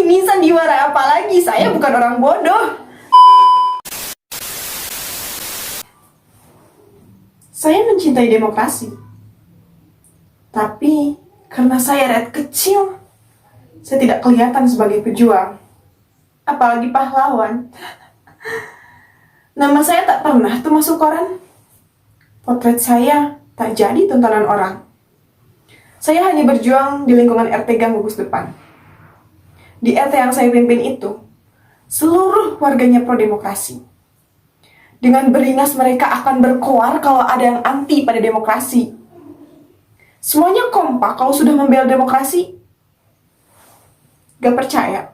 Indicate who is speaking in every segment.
Speaker 1: Ini sandiwara apa lagi? Saya bukan orang bodoh. Saya mencintai demokrasi. Tapi karena saya rakyat kecil, saya tidak kelihatan sebagai pejuang, apalagi pahlawan. Nama saya tak pernah tuh masuk koran. Potret saya tak jadi tontonan orang. Saya hanya berjuang di lingkungan RT Gang Gugus Depan. Di RT yang saya pimpin itu, seluruh warganya pro demokrasi. Dengan beringas mereka akan berkoar kalau ada yang anti pada demokrasi. Semuanya kompak kalau sudah membela demokrasi. Gak percaya?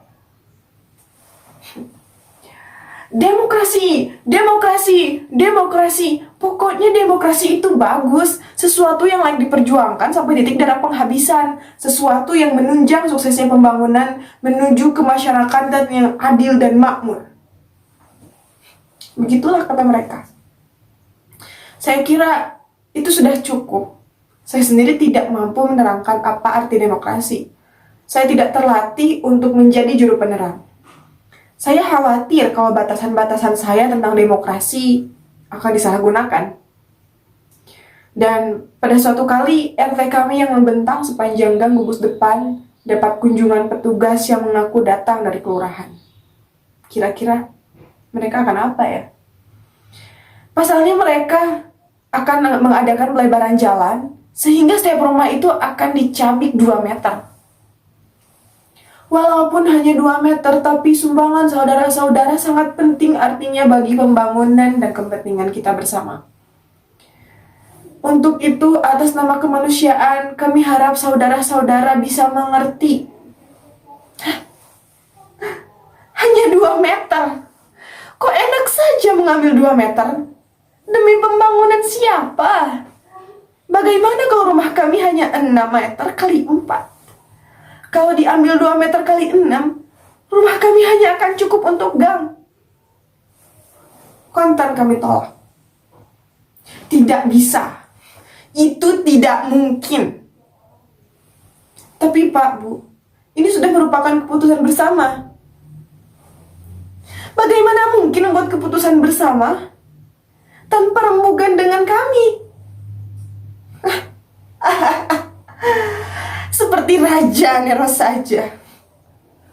Speaker 1: Demokrasi, demokrasi, demokrasi. Pokoknya demokrasi itu bagus. Sesuatu yang layak diperjuangkan sampai titik darah penghabisan. Sesuatu yang menunjang suksesnya pembangunan menuju ke masyarakat yang adil dan makmur. Begitulah kata mereka. Saya kira itu sudah cukup. Saya sendiri tidak mampu menerangkan apa arti demokrasi. Saya tidak terlatih untuk menjadi juru penerang. Saya khawatir kalau batasan-batasan saya tentang demokrasi akan disalahgunakan. Dan pada suatu kali RT kami yang membentang sepanjang gang Gugus Depan dapat kunjungan petugas yang mengaku datang dari kelurahan. Kira-kira mereka akan apa ya? Pasalnya mereka akan mengadakan pelebaran jalan sehingga setiap rumah itu akan dicabik 2 meter. Walaupun hanya 2 meter, tapi sumbangan saudara-saudara sangat penting artinya bagi pembangunan dan kepentingan kita bersama. Untuk itu, atas nama kemanusiaan, kami harap saudara-saudara bisa mengerti. Hanya 2 meter? Kok enak saja mengambil 2 meter? Demi pembangunan siapa? Bagaimana kalau rumah kami hanya 6 meter kali 4? Kalau diambil 2 meter kali 6, rumah kami hanya akan cukup untuk gang. Kontan kami tolak. Tidak bisa. Itu tidak mungkin. Tapi Pak, Bu, ini sudah merupakan keputusan bersama. Bagaimana mungkin membuat keputusan bersama tanpa rembugan dengan kami? Seperti Raja Nero saja.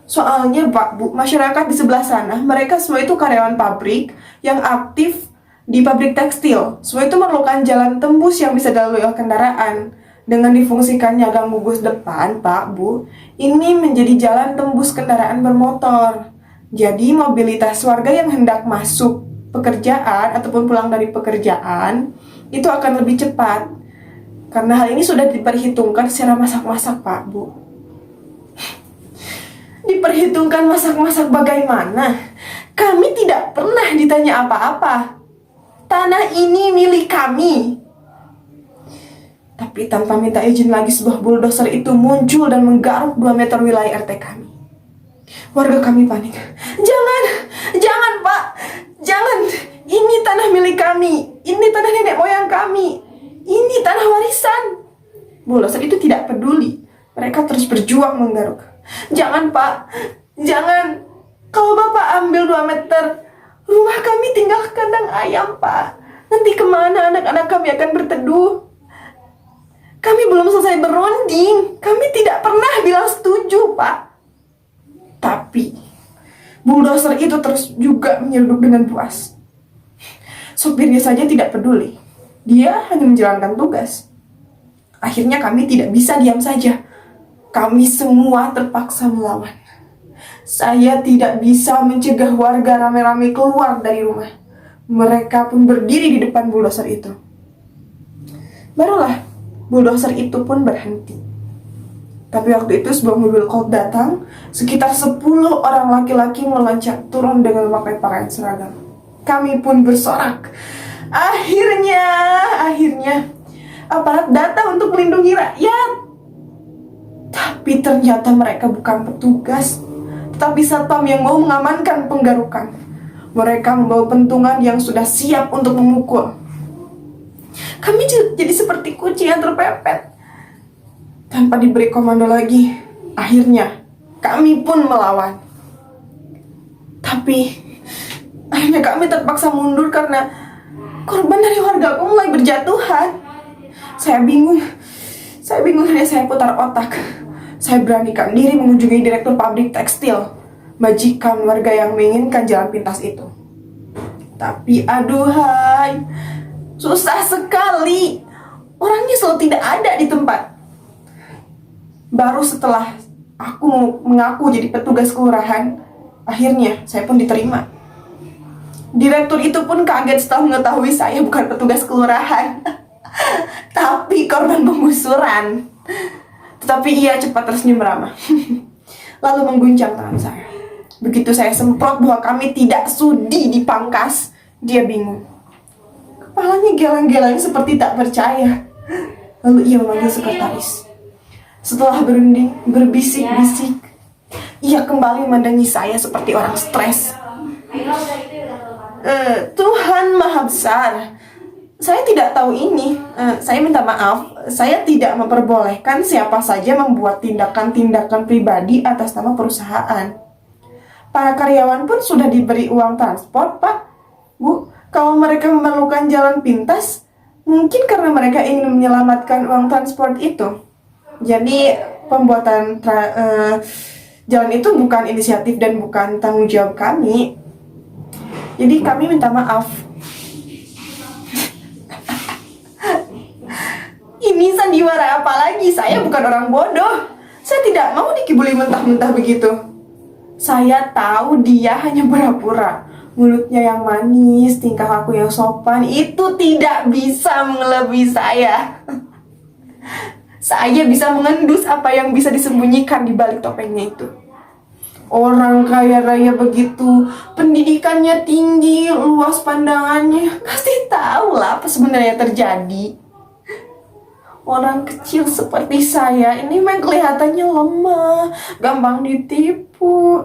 Speaker 1: Soalnya Pak, Bu, masyarakat di sebelah sana, mereka semua itu karyawan pabrik yang aktif di pabrik tekstil. Semua itu memerlukan jalan tembus yang bisa dilalui oleh kendaraan. Dengan difungsikannya gang Gugus Depan, Pak, Bu, ini menjadi jalan tembus kendaraan bermotor. Jadi mobilitas warga yang hendak masuk pekerjaan ataupun pulang dari pekerjaan itu akan lebih cepat. Karena hal ini sudah diperhitungkan secara masak-masak, Pak, Bu. Diperhitungkan masak-masak bagaimana? Kami tidak pernah ditanya apa-apa. Tanah ini milik kami. Tapi tanpa minta izin lagi sebuah bulldozer itu muncul dan menggaruk 2 meter wilayah RT kami. Warga kami panik. Jangan, jangan Pak, jangan. Ini tanah milik kami. Ini tanah nenek moyang kami. Ini tanah warisan. Bulldozer itu tidak peduli. Mereka terus berjuang menggaruk. Jangan Pak, jangan. Kalau Bapak ambil 2 meter, rumah kami tinggal kandang ayam Pak. Nanti kemana anak-anak kami akan berteduh? Kami belum selesai berunding. Kami tidak pernah bilang setuju Pak. Tapi bulldozer itu terus juga menyeruduk dengan puas. Sopirnya saja tidak peduli. Dia hanya menjalankan tugas. Akhirnya kami tidak bisa diam saja. Kami semua terpaksa melawan. Saya tidak bisa mencegah warga rame-rame keluar dari rumah. Mereka pun berdiri di depan bulldozer itu. Barulah bulldozer itu pun berhenti. Tapi waktu itu sebuah mobil Colt datang. Sekitar 10 orang laki-laki meloncat turun dengan memakai pakaian seragam. Kami pun bersorak. Akhirnya aparat datang untuk melindungi rakyat. Tapi ternyata mereka bukan petugas, tetapi satpam yang mau mengamankan penggarukan. Mereka membawa pentungan yang sudah siap untuk memukul. Kami jadi seperti kucing yang terpepet. Tanpa diberi komando lagi, akhirnya Kami pun melawan. Tapi akhirnya kami terpaksa mundur karena korban dari wargaku mulai berjatuhan. Saya bingung. Akhirnya saya putar otak. Saya beranikan diri mengunjungi direktur pabrik tekstil, majikan warga yang menginginkan jalan pintas itu. Tapi aduhai, susah sekali. Orangnya selalu tidak ada di tempat. Baru setelah aku mengaku jadi petugas kelurahan, akhirnya saya pun diterima. Direktur itu pun kaget setelah mengetahui saya bukan petugas kelurahan, tapi korban penggusuran. Tetapi ia cepat tersenyum ramah, lalu mengguncang tangan saya. Begitu saya semprot bahwa kami tidak sudi dipangkas, dia bingung. Kepalanya geleng-geleng seperti tak percaya. Lalu ia memanggil sekretaris. Setelah berunding, berbisik-bisik, ia kembali memandangi saya seperti orang stres. Tuhan Maha Besar, saya tidak tahu ini. Saya minta maaf, saya tidak memperbolehkan siapa saja membuat tindakan-tindakan pribadi atas nama perusahaan. Para karyawan pun sudah diberi uang transport, Pak. Bu, kalau mereka memerlukan jalan pintas, mungkin karena mereka ingin menyelamatkan uang transport itu. Jadi pembuatan jalan itu bukan inisiatif dan bukan tanggung jawab kami. Jadi kami minta maaf. Ini sandiwara apa lagi? Saya bukan orang bodoh. Saya tidak mau dikibuli mentah-mentah begitu. Saya tahu dia hanya pura-pura. Mulutnya yang manis, tingkah laku yang sopan, itu tidak bisa mengelebihi saya. Saya bisa mengendus apa yang bisa disembunyikan di balik topengnya itu. Orang kaya raya begitu, pendidikannya tinggi, luas pandangannya, pasti tahu lah apa sebenarnya terjadi. Orang kecil seperti saya ini memang kelihatannya lemah, gampang ditipu.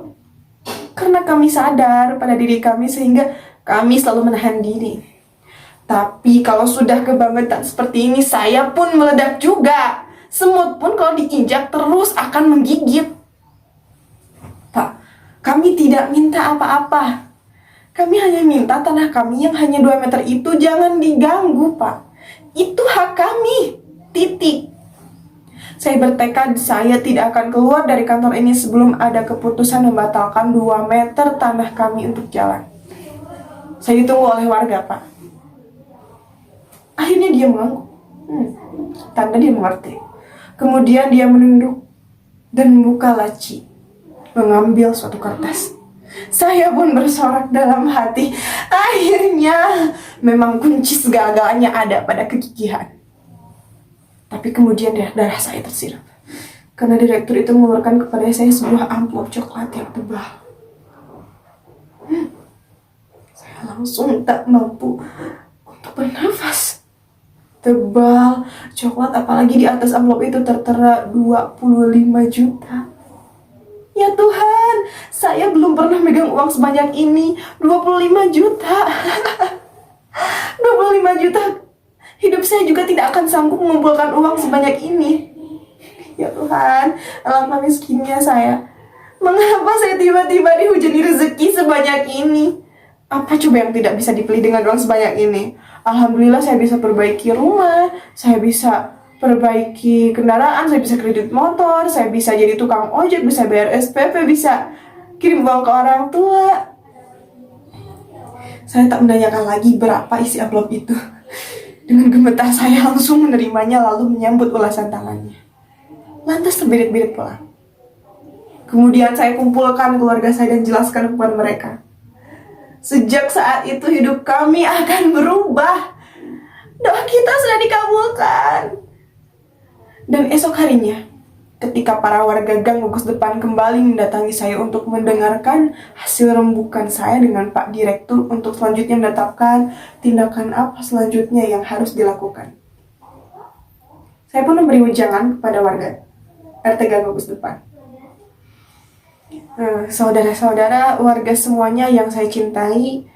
Speaker 1: Karena kami sadar pada diri kami sehingga kami selalu menahan diri. Tapi kalau sudah kebangetan seperti ini, saya pun meledak juga. Semut pun kalau diinjak terus akan menggigit. Pak, kami tidak minta apa-apa. Kami hanya minta tanah kami yang hanya 2 meter itu jangan diganggu, Pak. Itu hak kami. Titik. Saya bertekad saya tidak akan keluar dari kantor ini sebelum ada keputusan membatalkan 2 meter tanah kami untuk jalan. Saya ditunggu oleh warga, Pak. Akhirnya dia mengangguk. Tanda dia mengerti. Kemudian dia menunduk dan membuka laci, mengambil suatu kertas. Saya pun bersorak dalam hati. Akhirnya memang kunci segala-galanya ada pada kegigihan. Tapi kemudian darah saya tersiram karena direktur itu mengeluarkan kepada saya sebuah amplop coklat yang tebal. Saya langsung tak mampu untuk bernafas. Tebal, coklat, apalagi di atas amplop itu tertera 25 juta. Ya Tuhan, saya belum pernah megang uang sebanyak ini. 25 juta. 25 juta. Hidup saya juga tidak akan sanggup mengumpulkan uang sebanyak ini. Ya Tuhan, alangkah miskinnya saya. Mengapa saya tiba-tiba dihujani rezeki sebanyak ini? Apa coba yang tidak bisa dibeli dengan uang sebanyak ini? Alhamdulillah saya bisa perbaiki rumah, saya bisa perbaiki kendaraan, saya bisa kredit motor, saya bisa jadi tukang ojek, bisa bayar SPP, bisa kirim uang ke orang tua. Saya tak menanyakan lagi berapa isi amplop itu. Dengan gemetar saya langsung menerimanya lalu menyambut ulasan tangannya. Lantas terbirit-birit pulang. Kemudian saya kumpulkan keluarga saya dan jelaskan kepada mereka. Sejak saat itu hidup kami akan berubah. Doa kita sudah dikabulkan. Dan esok harinya, ketika para warga gang gugus depan kembali mendatangi saya untuk mendengarkan hasil rembukan saya dengan Pak Direktur untuk selanjutnya menetapkan tindakan apa selanjutnya yang harus dilakukan. Saya pun memberi wejangan kepada warga RT gang gugus depan. Saudara-saudara, warga semuanya yang saya cintai,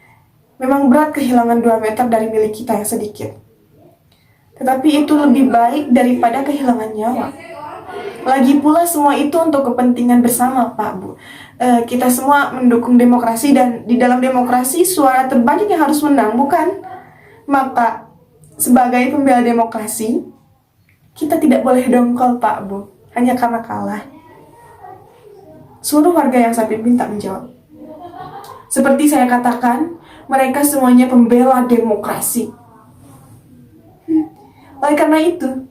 Speaker 1: memang berat kehilangan 2 meter dari milik kita yang sedikit. Tetapi itu lebih baik daripada kehilangan nyawa. Lagi pula semua itu untuk kepentingan bersama, Pak, Bu. Kita semua mendukung demokrasi, dan di dalam demokrasi suara terbanyak yang harus menang, bukan? Maka sebagai pembela demokrasi, kita tidak boleh dongkol, Pak, Bu, hanya karena kalah. Seluruh warga yang saya pimpin tak menjawab. Seperti saya katakan, mereka semuanya pembela demokrasi. Oleh karena itu,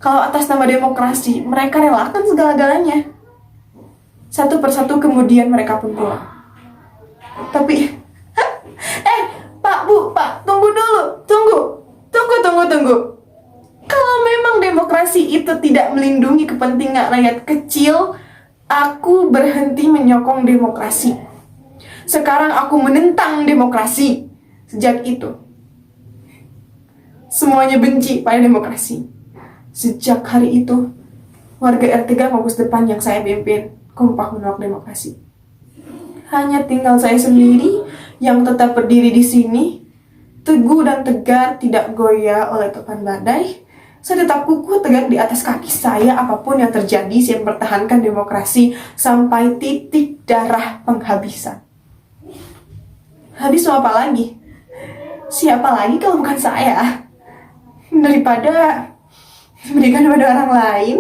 Speaker 1: kalau atas nama demokrasi, mereka relakan segala-galanya. Satu persatu kemudian mereka pun pulang. Tapi, Pak, Bu, Pak, tunggu dulu. Tunggu. Kalau memang demokrasi itu tidak melindungi kepentingan rakyat kecil, aku berhenti menyokong demokrasi. Sekarang aku menentang demokrasi. Sejak itu, semuanya benci pada demokrasi. Sejak hari itu, warga R3 Kampus Depan yang saya pimpin kompak menolak demokrasi. Hanya tinggal saya sendiri yang tetap berdiri di sini, teguh dan tegar, tidak goyah oleh topan badai. Saya tetap kukuh tegak di atas kaki saya. Apapun yang terjadi, saya mempertahankan demokrasi sampai titik darah penghabisan. Habis apa lagi? Siapa lagi kalau bukan saya? Daripada memberikan kepada orang lain,